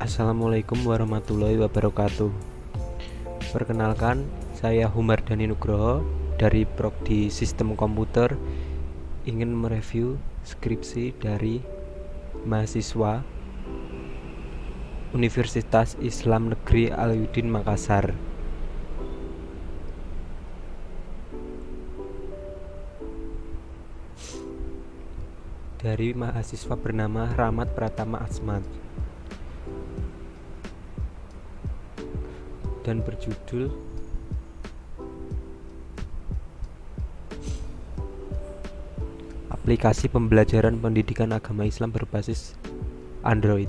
Assalamualaikum warahmatullahi wabarakatuh. Perkenalkan, saya Humardani Nugroho dari Prodi Sistem Komputer, ingin mereview skripsi dari mahasiswa Universitas Islam Negeri Alauddin Makassar. Dari mahasiswa bernama Rahmat Pratama Asmat dan berjudul Aplikasi Pembelajaran Pendidikan Agama Islam Berbasis Android.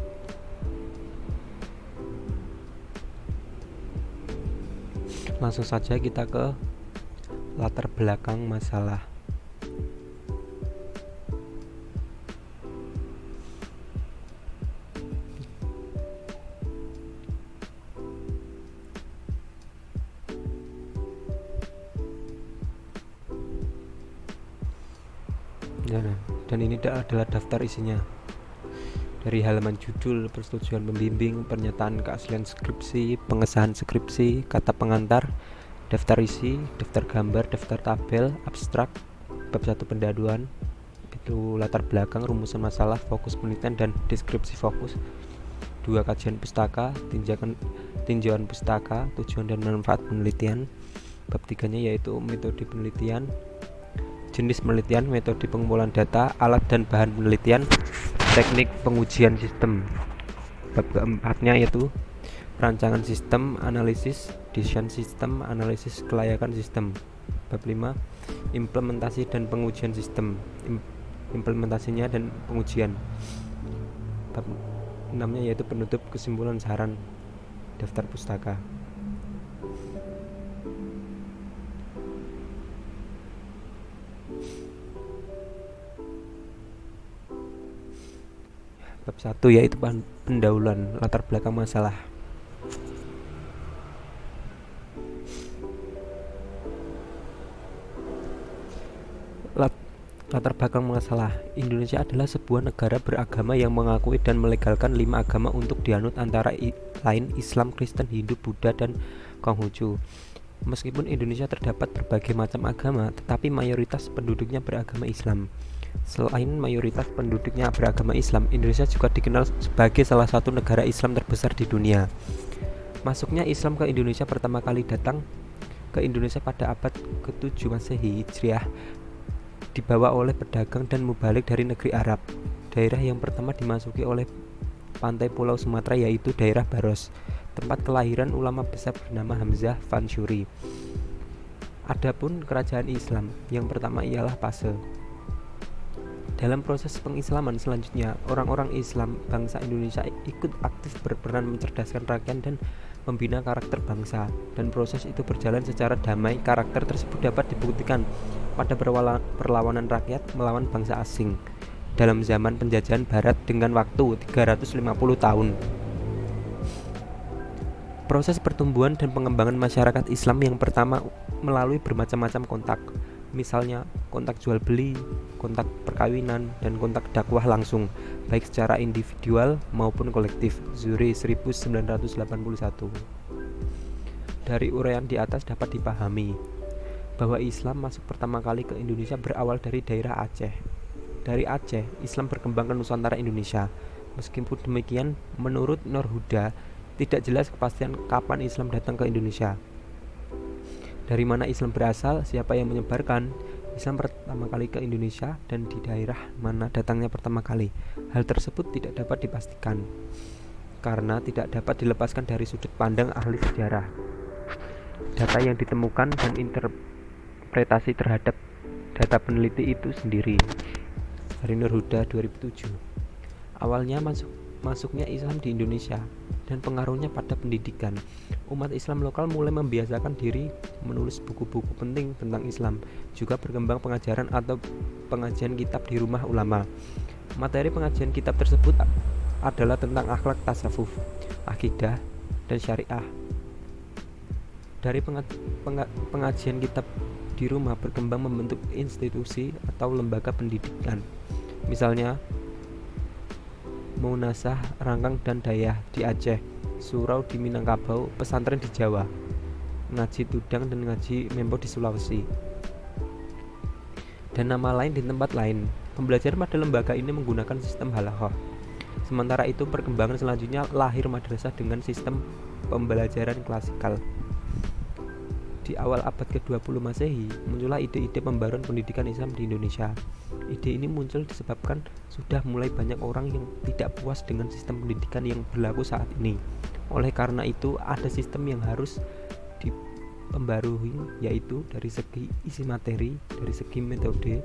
Langsung saja kita ke latar belakang masalah. Dan ini adalah daftar isinya. Dari halaman judul, persetujuan pembimbing, pernyataan keaslian skripsi, pengesahan skripsi, kata pengantar, daftar isi, daftar gambar, daftar tabel, abstrak, bab 1 pendaduan, itu latar belakang, rumusan masalah, fokus penelitian, dan deskripsi fokus. 2 kajian pustaka, tinjauan pustaka, tujuan dan manfaat penelitian. Bab 3-nya yaitu metode penelitian, jenis penelitian, metode pengumpulan data, alat dan bahan penelitian, teknik pengujian sistem. Bab keempatnya yaitu perancangan sistem, analisis, desain sistem, analisis kelayakan sistem. Bab 5, implementasi dan pengujian sistem, implementasinya dan pengujian. Bab 6-nya yaitu penutup, kesimpulan, saran, daftar pustaka. Bab 1 yaitu pendahuluan, latar belakang masalah. Latar belakang masalah. Indonesia adalah sebuah negara beragama yang mengakui dan melegalkan 5 agama untuk dianut, antara lain Islam, Kristen, Hindu, Buddha, dan Konghucu. Meskipun Indonesia terdapat berbagai macam agama, tetapi mayoritas penduduknya beragama Islam. Selain mayoritas penduduknya beragama Islam, Indonesia juga dikenal sebagai salah satu negara Islam terbesar di dunia. Masuknya Islam ke Indonesia pertama kali datang ke Indonesia pada abad ke-7 Masehi Hijriah, dibawa oleh pedagang dan mubalik dari negeri Arab. Daerah yang pertama dimasuki oleh pantai Pulau Sumatera yaitu daerah Baros, tempat kelahiran ulama besar bernama Hamzah Fansuri. Adapun kerajaan Islam yang pertama ialah Pase. Dalam proses pengislaman selanjutnya, orang-orang Islam bangsa Indonesia ikut aktif berperan mencerdaskan rakyat dan membina karakter bangsa, dan proses itu berjalan secara damai. Karakter tersebut dapat dibuktikan pada perlawanan rakyat melawan bangsa asing dalam zaman penjajahan Barat dengan waktu 350 tahun. Proses pertumbuhan dan pengembangan masyarakat Islam yang pertama melalui bermacam-macam kontak, misalnya kontak jual beli, kontak perkawinan, dan kontak dakwah langsung, baik secara individual maupun kolektif. Zuri 1981. Dari uraian di atas dapat dipahami bahwa Islam masuk pertama kali ke Indonesia berawal dari daerah Aceh. Dari Aceh, Islam berkembang ke Nusantara Indonesia. Meskipun demikian, menurut Nur Huda, tidak jelas kepastian kapan Islam datang ke Indonesia. Dari mana Islam berasal, siapa yang menyebarkan Islam pertama kali ke Indonesia, dan di daerah mana datangnya pertama kali. Hal tersebut tidak dapat dipastikan karena tidak dapat dilepaskan dari sudut pandang ahli sejarah, data yang ditemukan, dan interpretasi terhadap data peneliti itu sendiri. Dari Nur Huda 2007. Awalnya masuknya Islam di Indonesia dan pengaruhnya pada pendidikan. Umat Islam lokal mulai membiasakan diri menulis buku-buku penting tentang Islam. Juga berkembang pengajaran atau pengajian kitab di rumah ulama. Materi pengajian kitab tersebut adalah tentang akhlak, tasawuf, akidah, dan syariah. Dari pengajian kitab di rumah berkembang membentuk institusi atau lembaga pendidikan. Misalnya Maunasah, Rangkang dan Dayah di Aceh, Surau di Minangkabau, pesantren di Jawa, Ngaji Tudang dan Ngaji Mempo di Sulawesi, dan nama lain di tempat lain. Pembelajaran pada lembaga ini menggunakan sistem halaqah. Sementara itu, perkembangan selanjutnya lahir madrasah dengan sistem pembelajaran klasikal. Di awal abad ke-20 Masehi, muncullah ide-ide pembaruan pendidikan Islam di Indonesia. Ide ini muncul disebabkan sudah mulai banyak orang yang tidak puas dengan sistem pendidikan yang berlaku saat ini. Oleh karena itu, ada sistem yang harus dipembarui, yaitu dari segi isi materi, dari segi metode,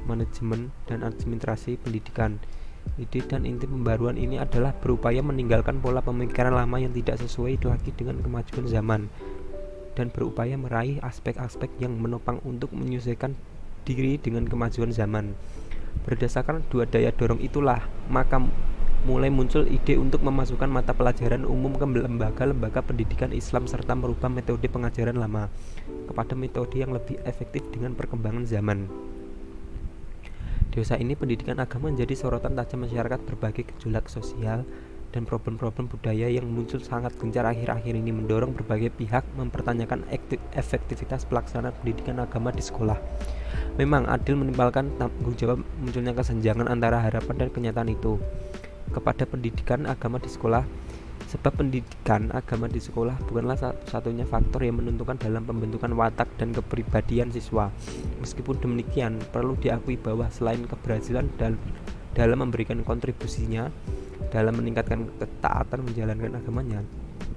manajemen, dan administrasi pendidikan. Ide dan inti pembaruan ini adalah berupaya meninggalkan pola pemikiran lama yang tidak sesuai lagi dengan kemajuan zaman, dan berupaya meraih aspek-aspek yang menopang untuk menyesuaikan diri dengan kemajuan zaman. Berdasarkan dua daya dorong itulah, maka mulai muncul ide untuk memasukkan mata pelajaran umum ke lembaga-lembaga pendidikan Islam serta merubah metode pengajaran lama kepada metode yang lebih efektif dengan perkembangan zaman. Di usaha ini, pendidikan agama menjadi sorotan tajam masyarakat. Berbagai gejolak sosial dan problem-problem budaya yang muncul sangat gencar akhir-akhir ini mendorong berbagai pihak mempertanyakan efektivitas pelaksanaan pendidikan agama di sekolah. Memang adil menimbulkan tanggung jawab munculnya kesenjangan antara harapan dan kenyataan itu kepada pendidikan agama di sekolah, sebab pendidikan agama di sekolah bukanlah satu-satunya faktor yang menentukan dalam pembentukan watak dan kepribadian siswa. Meskipun demikian, perlu diakui bahwa selain keberhasilan dalam memberikan kontribusinya dalam meningkatkan ketaatan menjalankan agamanya,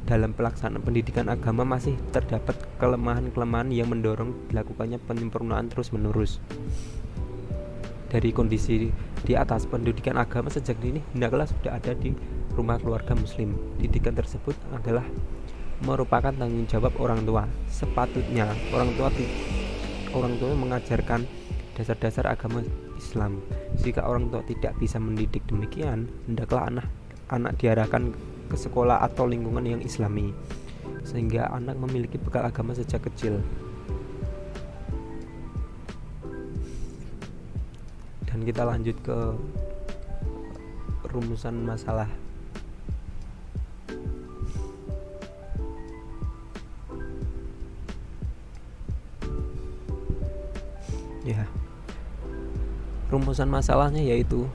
dalam pelaksanaan pendidikan agama masih terdapat kelemahan-kelemahan yang mendorong dilakukannya penyempurnaan terus-menerus. Dari kondisi di atas, pendidikan agama sejak dini hendaklah sudah ada di rumah keluarga muslim. Didikan tersebut adalah merupakan tanggung jawab orang tua. Sepatutnya orang tua mengajarkan dasar-dasar agama Islam. Jika orang tua tidak bisa mendidik demikian, hendaklah anak diarahkan ke sekolah atau lingkungan yang islami, sehingga anak memiliki bekal agama sejak kecil. Dan kita lanjut ke rumusan masalah. Ya. Rumusan masalahnya yaitu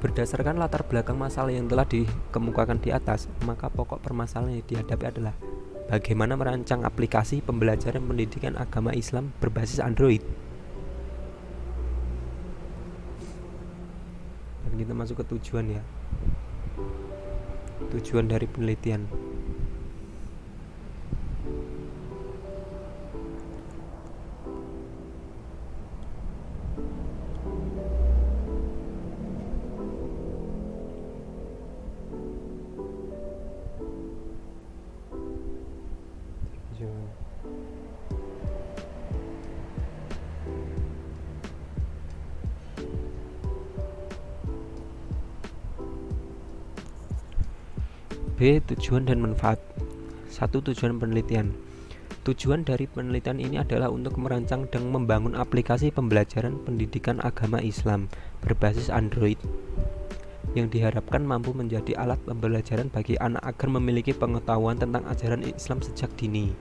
berdasarkan latar belakang masalah yang telah dikemukakan di atas, maka pokok permasalahan yang dihadapi adalah bagaimana merancang aplikasi pembelajaran pendidikan agama Islam berbasis Android. Dan kita masuk ke tujuan ya. Tujuan dari penelitian. B. Tujuan dan manfaat. 1. Tujuan penelitian. Tujuan dari penelitian ini adalah untuk merancang dan membangun aplikasi pembelajaran pendidikan agama Islam berbasis Android yang diharapkan mampu menjadi alat pembelajaran bagi anak agar memiliki pengetahuan tentang ajaran Islam sejak dini.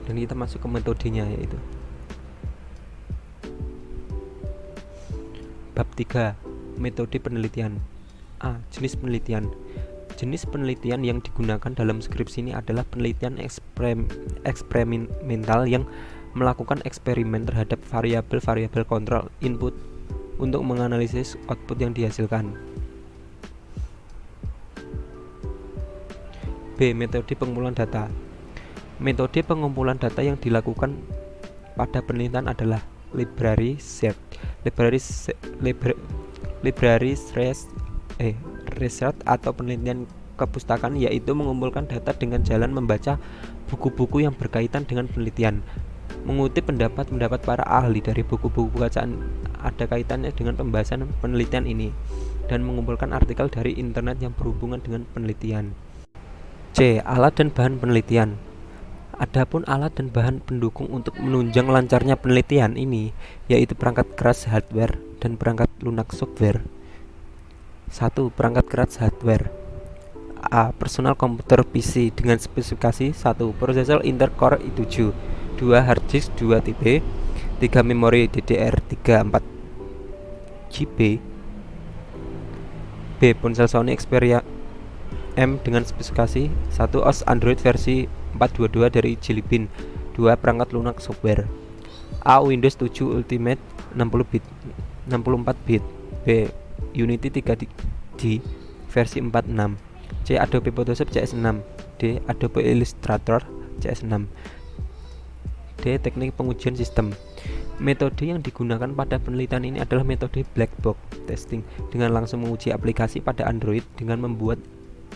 Dan kita masuk ke metodenya, yaitu bab 3. Metode penelitian. A. Jenis penelitian. Jenis penelitian yang digunakan dalam skripsi ini adalah penelitian eksperimental yang melakukan eksperimen terhadap variabel-variabel kontrol input untuk menganalisis output yang dihasilkan. B. Metode pengumpulan data. Metode pengumpulan data yang dilakukan pada penelitian adalah library research atau penelitian kepustakaan, yaitu mengumpulkan data dengan jalan membaca buku-buku yang berkaitan dengan penelitian, mengutip pendapat-pendapat para ahli dari buku-buku bacaan ada kaitannya dengan pembahasan penelitian ini, dan mengumpulkan artikel dari internet yang berhubungan dengan penelitian. C. Alat dan bahan penelitian. Adapun alat dan bahan pendukung untuk menunjang lancarnya penelitian ini yaitu perangkat keras hardware dan perangkat lunak software. 1. Perangkat keras hardware. A. Personal komputer PC dengan spesifikasi 1. Prosesor Intel Core i7, 2. Hard disk 2 TB, 3. Memori DDR3 4 GB. B. Ponsel Sony Xperia M dengan spesifikasi 1. OS Android versi 4.22 dari Jelly Bean, 2. Perangkat lunak software. A. Windows 7 Ultimate 64 bit. B. Unity 3D versi 46. C. Adobe Photoshop CS6. D. Adobe Illustrator CS6. D. Teknik pengujian sistem. Metode yang digunakan pada penelitian ini adalah metode black box testing dengan langsung menguji aplikasi pada Android dengan membuat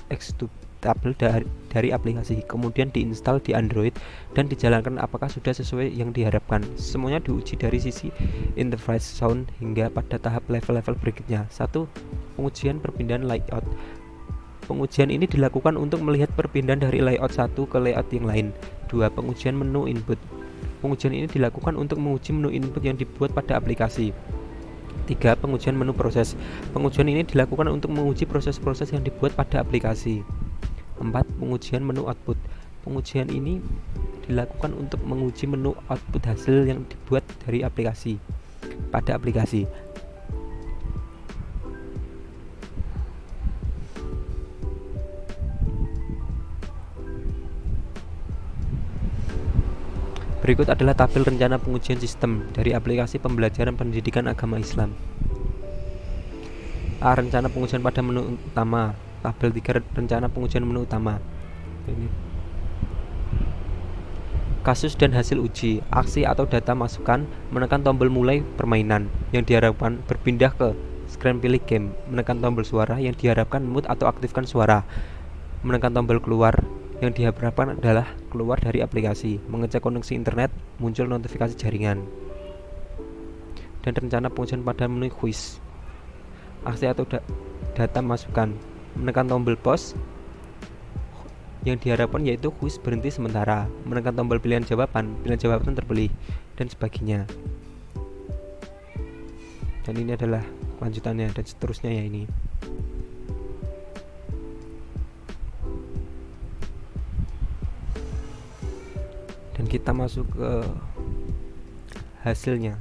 eksekutable dari aplikasi, kemudian diinstal di Android dan dijalankan apakah sudah sesuai yang diharapkan. Semuanya diuji dari sisi interface sound hingga pada tahap level-level berikutnya. 1. Pengujian perpindahan layout. Pengujian ini dilakukan untuk melihat perpindahan dari layout satu ke layout yang lain. 2. Pengujian menu input. Pengujian ini dilakukan untuk menguji menu input yang dibuat pada aplikasi. 3. Pengujian menu proses. Pengujian ini dilakukan untuk menguji proses-proses yang dibuat pada aplikasi. 4. Pengujian menu output. Pengujian ini dilakukan untuk menguji menu output hasil yang dibuat dari aplikasi pada aplikasi. Berikut adalah tabel rencana pengujian sistem dari aplikasi pembelajaran pendidikan agama Islam. A. Rencana pengujian pada menu utama. Tabel 3 rencana pengujian menu utama. Ini. Kasus dan hasil uji. Aksi atau data masukan. Menekan tombol mulai permainan yang diharapkan berpindah ke screen pilih game. Menekan tombol suara yang diharapkan mute atau aktifkan suara. Menekan tombol keluar yang diharapkan adalah keluar dari aplikasi. Mengecek koneksi internet, muncul notifikasi jaringan. Dan rencana pengujian pada menu quiz. Aksi atau data masukan. Menekan tombol pause yang diharapkan yaitu quiz berhenti sementara. Menekan tombol pilihan jawaban terpilih, dan sebagainya. Dan ini adalah lanjutannya dan seterusnya ya ini. Dan kita masuk ke hasilnya.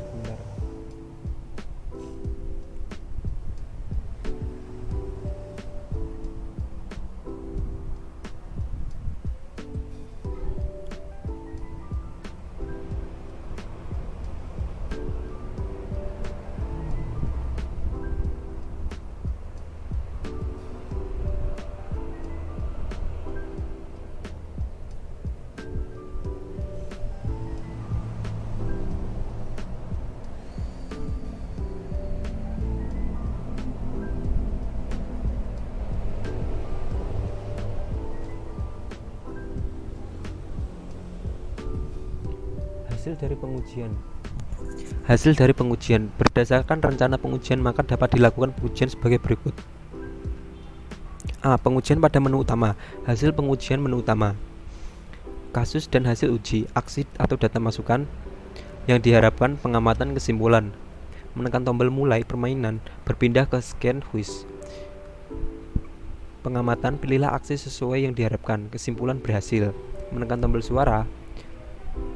Sebentar. Hasil dari pengujian. Berdasarkan rencana pengujian maka dapat dilakukan pengujian sebagai berikut. A. Pengujian pada menu utama. Hasil pengujian menu utama. Kasus dan hasil uji. Aksi atau data masukan yang diharapkan, pengamatan, kesimpulan. Menekan tombol mulai permainan, berpindah ke scan quiz. Pengamatan, pilihlah aksi sesuai yang diharapkan, kesimpulan berhasil. Menekan tombol suara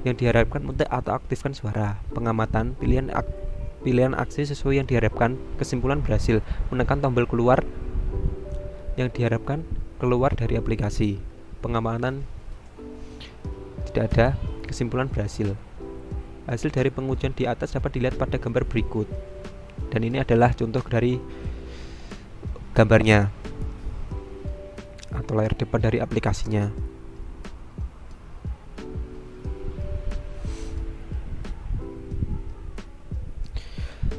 yang diharapkan mute atau aktifkan suara. Pengamatan, pilihan aksi sesuai yang diharapkan, kesimpulan berhasil. Menekan tombol keluar yang diharapkan keluar dari aplikasi. Pengamatan tidak ada, kesimpulan berhasil. Hasil dari pengujian di atas dapat dilihat pada gambar berikut. Dan ini adalah contoh dari gambarnya atau layar depan dari aplikasinya.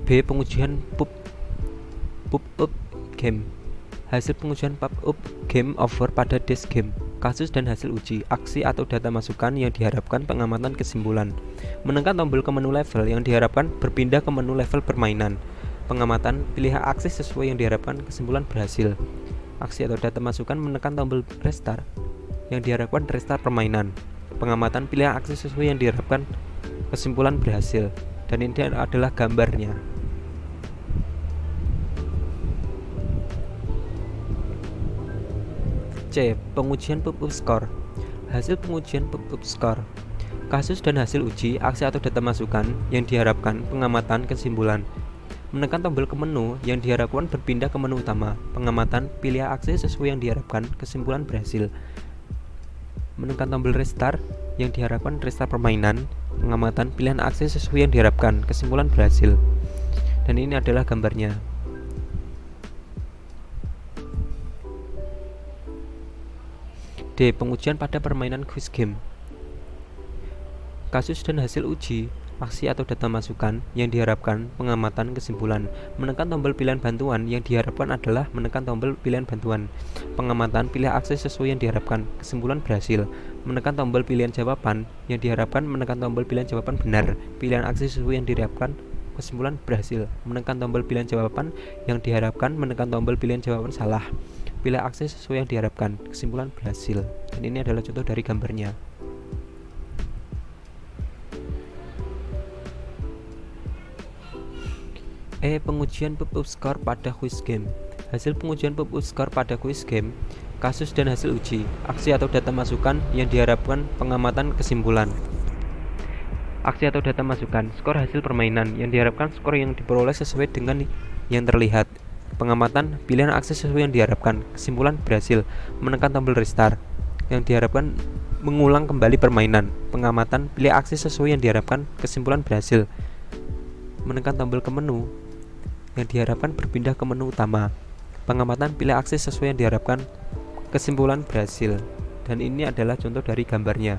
B. Pengujian pop-up game. Hasil pengujian pop-up game over pada desk game. Kasus dan hasil uji. Aksi atau data masukan yang diharapkan, pengamatan, kesimpulan. Menekan tombol ke menu level yang diharapkan berpindah ke menu level permainan. Pengamatan, pilih akses sesuai yang diharapkan, kesimpulan berhasil. Aksi atau data masukan, menekan tombol restart, yang diharapkan restart permainan. Pengamatan, pilih akses sesuai yang diharapkan, kesimpulan berhasil. Dan ini adalah gambarnya. C. Pengujian pop-up score. Hasil pengujian pop-up score. Kasus dan hasil uji, aksi atau data masukan, yang diharapkan, pengamatan, kesimpulan. Menekan tombol ke menu, yang diharapkan berpindah ke menu utama. Pengamatan, pilih akses sesuai yang diharapkan, kesimpulan berhasil. Menekan tombol restart, yang diharapkan restart permainan. Pengamatan, pilihan akses sesuai yang diharapkan, kesimpulan berhasil. Dan ini adalah gambarnya. D. Pengujian pada permainan quiz game. Kasus dan hasil uji, aksi atau data masukan, yang diharapkan, pengamatan, kesimpulan. Menekan tombol pilihan bantuan, yang diharapkan adalah menekan tombol pilihan bantuan. Pengamatan, pilih akses sesuai yang diharapkan, kesimpulan berhasil. Menekan tombol pilihan jawaban, yang diharapkan menekan tombol pilihan jawaban benar. Pilihan akses sesuai yang diharapkan, kesimpulan berhasil. Menekan tombol pilihan jawaban, yang diharapkan menekan tombol pilihan jawaban salah. Pilih akses sesuai yang diharapkan, kesimpulan berhasil. Dan ini adalah contoh dari gambarnya. E. Pengujian pop-up score pada quiz game. Hasil pengujian pop-up score pada quiz game, kasus dan hasil uji, aksi atau data masukan, yang diharapkan, pengamatan, kesimpulan. Aksi atau data masukan, skor hasil permainan, yang diharapkan skor yang diperoleh sesuai dengan yang terlihat. Pengamatan, pilihan akses sesuai yang diharapkan, kesimpulan berhasil. Menekan tombol restart, yang diharapkan mengulang kembali permainan. Pengamatan, pilih akses sesuai yang diharapkan, kesimpulan berhasil. Menekan tombol ke menu, yang diharapkan berpindah ke menu utama. Pengamatan, pilih akses sesuai yang diharapkan, kesimpulan berhasil. Dan ini adalah contoh dari gambarnya.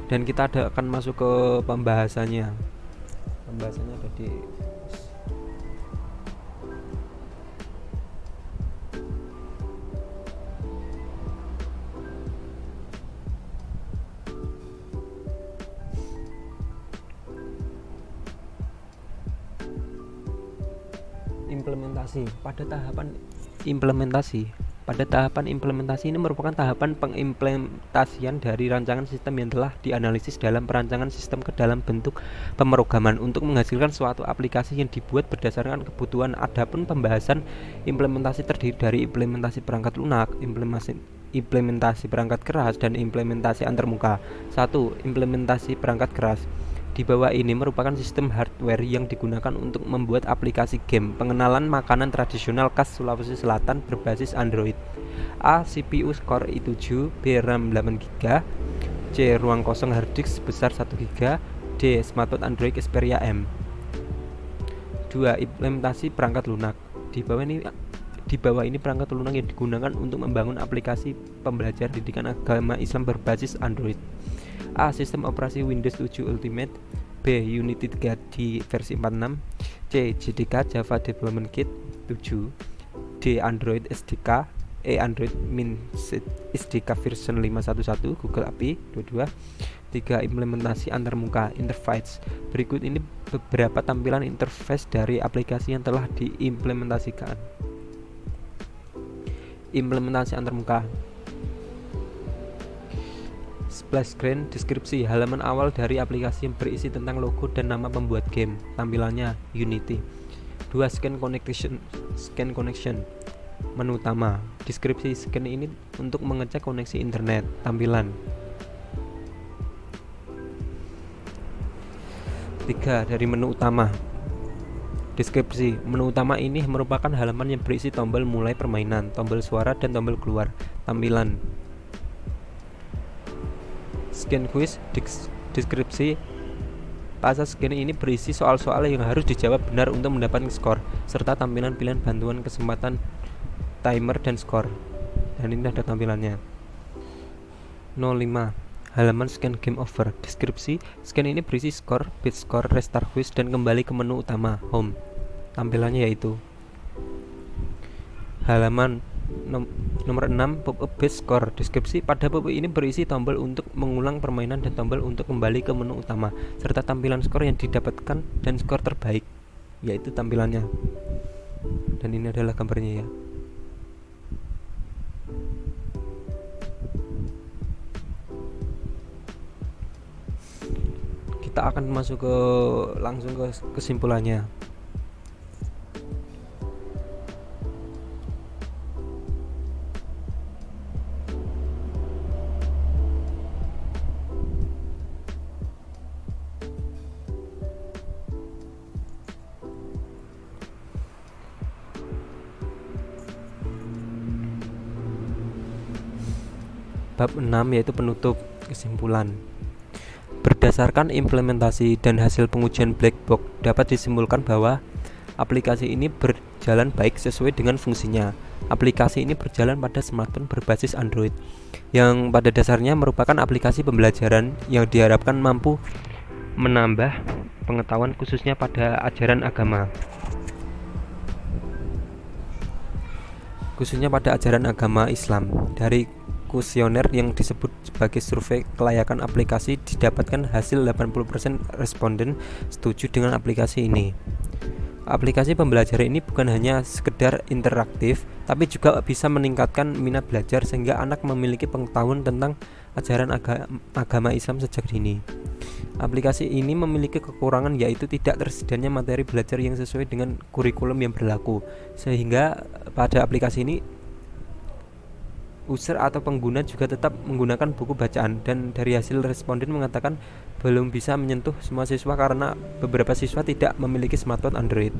Dan kita akan masuk ke pembahasannya. Pembahasannya ada di implementasi. Pada tahapan implementasi ini merupakan tahapan pengimplementasian dari rancangan sistem yang telah dianalisis dalam perancangan sistem ke dalam bentuk pemrograman untuk menghasilkan suatu aplikasi yang dibuat berdasarkan kebutuhan. Adapun pembahasan implementasi terdiri dari implementasi perangkat lunak, implementasi perangkat keras, dan implementasi antarmuka. 1. Implementasi perangkat keras. Di bawah ini merupakan sistem hardware yang digunakan untuk membuat aplikasi game pengenalan makanan tradisional khas Sulawesi Selatan berbasis Android. A. CPU Core i7, B. RAM 8GB, C. Ruang kosong hard disk sebesar 1GB, D. Smartphone Android Xperia M. 2. Implementasi perangkat lunak. Di bawah ini perangkat lunak yang digunakan untuk membangun aplikasi pembelajar didikan agama Islam berbasis Android. A. Sistem operasi Windows 7 Ultimate, B. Unity 3 di versi 46, C. JDK Java Development Kit 7, D. Android SDK, E. Android Min SDK version 5.1.1 Google API 22. 3. Implementasi antarmuka interface. Berikut ini beberapa tampilan interface dari aplikasi yang telah diimplementasikan. Implementasi antarmuka. Splash screen, deskripsi, halaman awal dari aplikasi yang berisi tentang logo dan nama pembuat game. Tampilannya Unity. 2. Scan connection. Menu utama. Deskripsi scan ini untuk mengecek koneksi internet. Tampilan. 3. Dari menu utama. Deskripsi. Menu utama ini merupakan halaman yang berisi tombol mulai permainan, tombol suara, dan tombol keluar. Tampilan. Scan quiz, deskripsi. Pasal scan ini berisi soal-soal yang harus dijawab benar untuk mendapatkan skor, serta tampilan pilihan bantuan, kesempatan, timer, dan skor. Dan ini ada tampilannya. 05. Halaman scan game over. Deskripsi, scan ini berisi skor, bit skor, restart quiz, dan kembali ke menu utama, home. Tampilannya yaitu halaman Nomor 6, pop-up base score. Deskripsi pada pop-up ini berisi tombol untuk mengulang permainan dan tombol untuk kembali ke menu utama, serta tampilan skor yang didapatkan dan skor terbaik, yaitu tampilannya. Dan ini adalah gambarnya ya. Kita akan masuk langsung ke kesimpulannya. Bab 6 yaitu penutup. Kesimpulan. Berdasarkan implementasi dan hasil pengujian black box, dapat disimpulkan bahwa aplikasi ini berjalan baik sesuai dengan fungsinya. Aplikasi ini berjalan pada smartphone berbasis Android, yang pada dasarnya merupakan aplikasi pembelajaran yang diharapkan mampu menambah pengetahuan khususnya pada ajaran agama. Khususnya pada ajaran agama Islam. Dari kuesioner yang disebut sebagai survei kelayakan aplikasi, didapatkan hasil 80% responden setuju dengan aplikasi ini. Aplikasi pembelajaran ini bukan hanya sekedar interaktif, tapi juga bisa meningkatkan minat belajar sehingga anak memiliki pengetahuan tentang ajaran agama Islam sejak dini. Aplikasi ini memiliki kekurangan, yaitu tidak tersedianya materi belajar yang sesuai dengan kurikulum yang berlaku, sehingga pada aplikasi ini user atau pengguna juga tetap menggunakan buku bacaan. Dan dari hasil responden mengatakan belum bisa menyentuh semua siswa karena beberapa siswa tidak memiliki smartphone Android.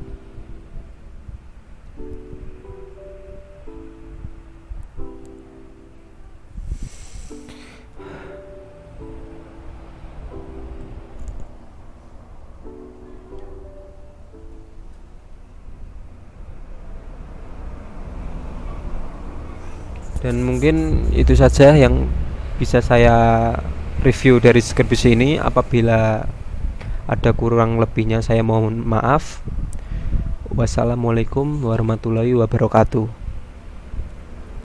Dan mungkin itu saja yang bisa saya review dari skripsi ini. Apabila ada kurang lebihnya saya mohon maaf. Wassalamualaikum warahmatullahi wabarakatuh.